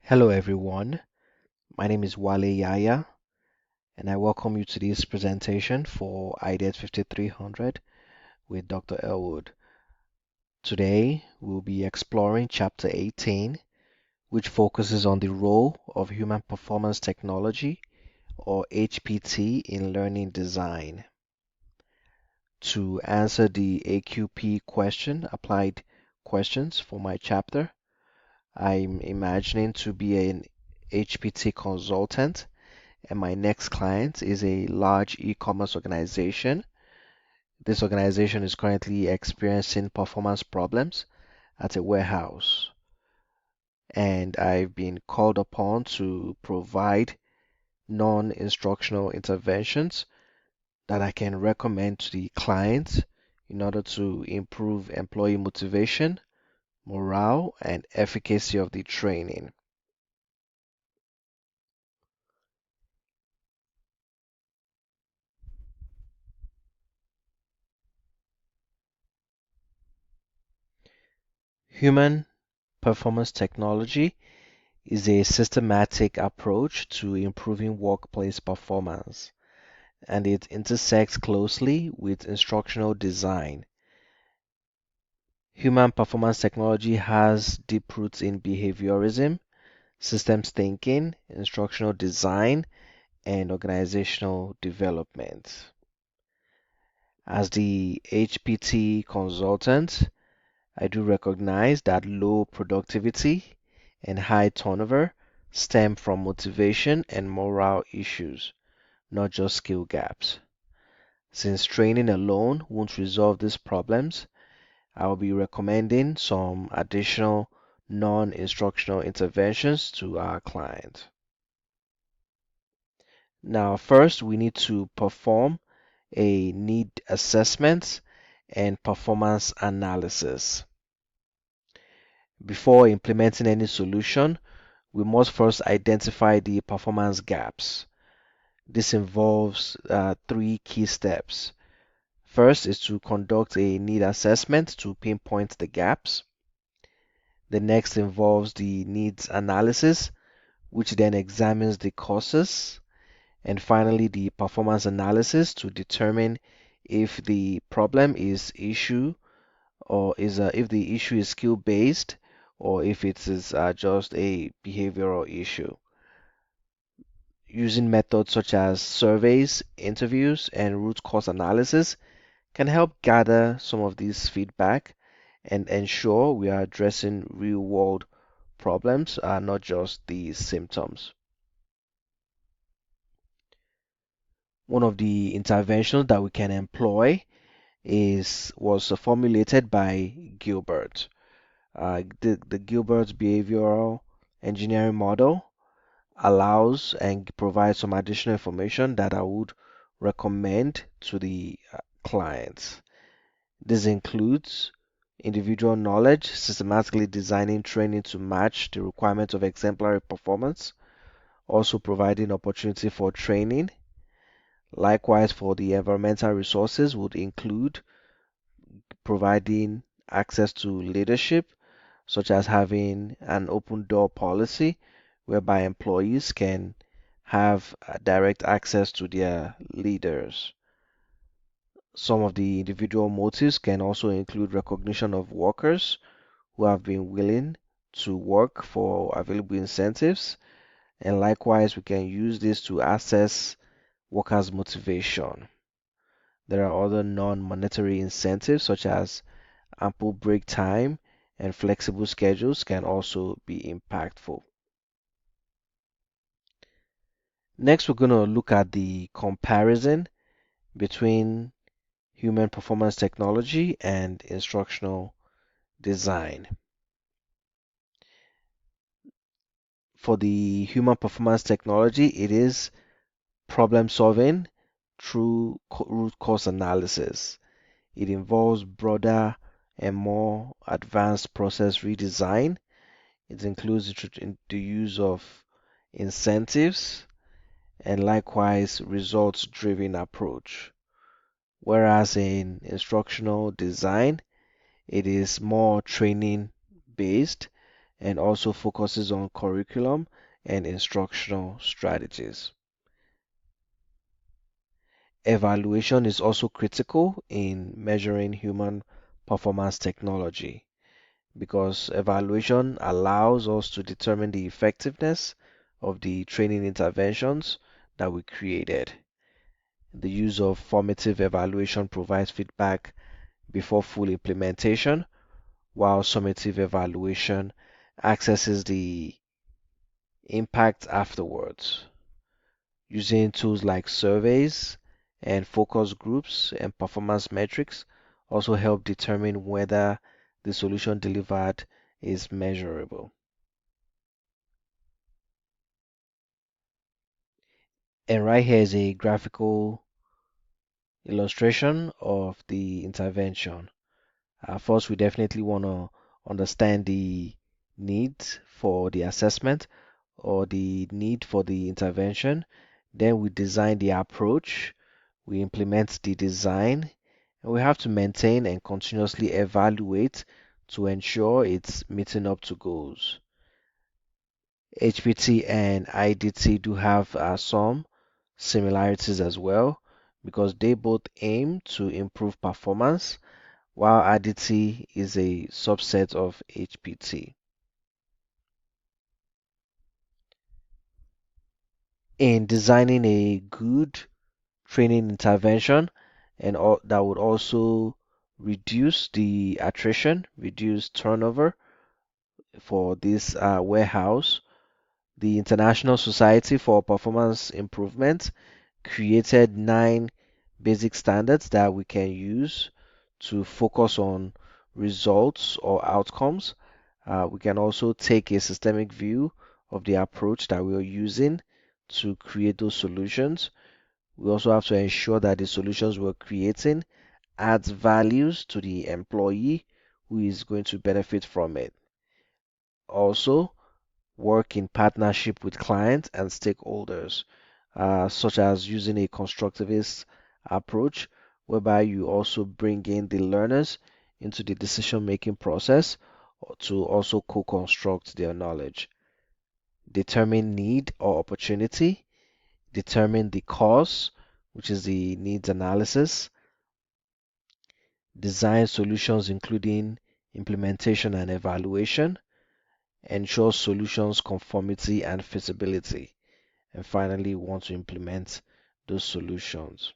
Hello everyone, my name is Wale Yaya and I welcome you to this presentation for IDET 5300 with Dr. Elwood. Today we'll be exploring Chapter 18, which focuses on the role of Human Performance Technology or HPT in learning design. To answer the AQP question, applied questions for my chapter, I'm imagining to be an HPT consultant and my next client is a large e-commerce organization. This organization is currently experiencing performance problems at a warehouse, and I've been called upon to provide non-instructional interventions that I can recommend to the client in order to improve employee motivation, morale, and efficacy of the training. Human performance technology is a systematic approach to improving workplace performance, and it intersects closely with instructional design. Human performance technology has deep roots in behaviorism, systems thinking, instructional design, and organizational development. As the HPT consultant, I do recognize that low productivity and high turnover stem from motivation and morale issues, not just skill gaps. Since training alone won't resolve these problems, I will be recommending some additional non-instructional interventions to our client. Now, first, we need to perform a need assessment and performance analysis. Before implementing any solution, we must first identify the performance gaps. This involves three key steps. First is to conduct a need assessment to pinpoint the gaps. The next involves the needs analysis, which then examines the causes. And finally, the performance analysis to determine if the problem is issue or if the issue is skill based or if it is just a behavioral issue. Using methods such as surveys, interviews, and root cause analysis can help gather some of this feedback and ensure we are addressing real world problems, not just the symptoms. One of the interventions that we can employ was formulated by Gilbert. The Gilbert's behavioral engineering model allows and provides some additional information that I would recommend to the clients. This includes individual knowledge, systematically designing training to match the requirements of exemplary performance, also providing opportunity for training. Likewise, for the environmental resources would include providing access to leadership, such as having an open door policy whereby employees can have direct access to their leaders. Some of the individual motives can also include recognition of workers who have been willing to work for available incentives, and likewise, we can use this to assess workers' motivation. There are other non-monetary incentives such as ample break time and flexible schedules can also be impactful. Next, we're going to look at the comparison between human performance technology and instructional design. For the human performance technology, it is problem solving through root cause analysis. It involves broader and more advanced process redesign. It includes the use of incentives and likewise results driven approach. Whereas in instructional design, it is more training based and also focuses on curriculum and instructional strategies. Evaluation is also critical in measuring human performance technology because evaluation allows us to determine the effectiveness of the training interventions that we created. The use of formative evaluation provides feedback before full implementation, while summative evaluation accesses the impact afterwards. Using tools like surveys and focus groups and performance metrics also help determine whether the solution delivered is measurable. And right here is a graphical illustration of the intervention. First, we definitely want to understand the need for the assessment or the need for the intervention. Then we design the approach, we implement the design, and we have to maintain and continuously evaluate to ensure it's meeting up to goals. HPT and IDT do have some similarities as well because they both aim to improve performance, while IDT is a subset of HPT. In designing a good training intervention and that would also reduce the attrition, reduce turnover for this warehouse. The International Society for Performance Improvement created 9 basic standards that we can use to focus on results or outcomes. We can also take a systemic view of the approach that we are using to create those solutions. We also have to ensure that the solutions we're creating adds values to the employee who is going to benefit from it. Also, work in partnership with clients and stakeholders, such as using a constructivist approach, whereby you also bring in the learners into the decision-making process to also co-construct their knowledge. Determine need or opportunity, determine the cause, which is the needs analysis, design solutions including implementation and evaluation, ensure solutions conformity and feasibility, and finally want to implement those solutions.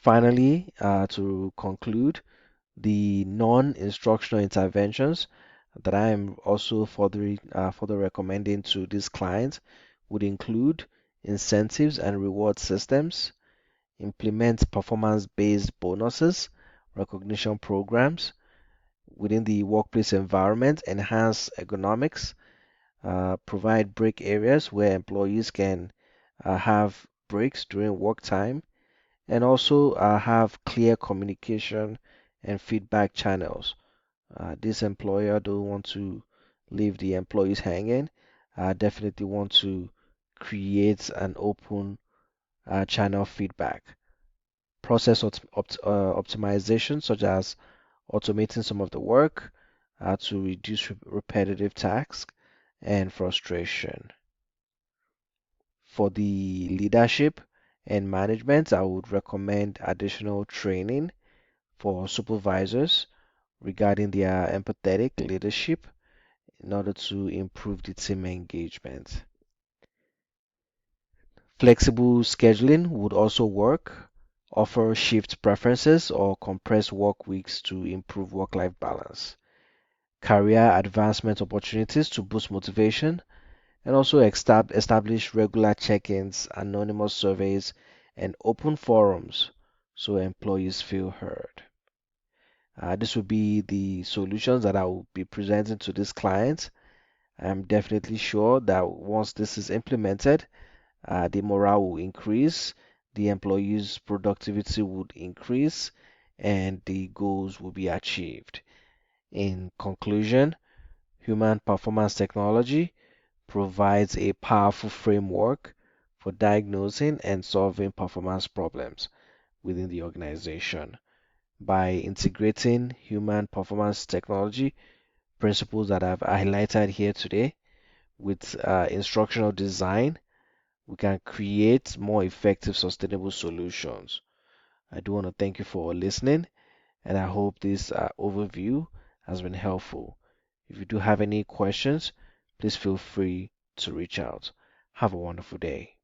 Finally, to conclude, the non-instructional interventions that I am also further recommending to these clients would include incentives and reward systems, implement performance-based bonuses, recognition programs within the workplace environment, enhance ergonomics, provide break areas where employees can have breaks during work time, and also have clear communication and feedback channels. This employer don't want to leave the employees hanging. Definitely want to create an open channel feedback. Process optimization, such as automating some of the work to reduce repetitive tasks and frustration. For the leadership and management, I would recommend additional training for supervisors regarding their empathetic leadership in order to improve the team engagement. Flexible scheduling would also work, offer shift preferences or compress work weeks to improve work-life balance. Career advancement opportunities to boost motivation, and also establish regular check-ins, anonymous surveys, and open forums so employees feel heard. This will be the solutions that I will be presenting to this client. I'm definitely sure that once this is implemented, the morale will increase, the employees' productivity would increase, and the goals will be achieved. In conclusion, human performance technology provides a powerful framework for diagnosing and solving performance problems within the organization. By integrating human performance technology principles that I've highlighted here today, with instructional design, we can create more effective, sustainable solutions. I do want to thank you for listening, and I hope this overview has been helpful. If you do have any questions, please feel free to reach out. Have a wonderful day.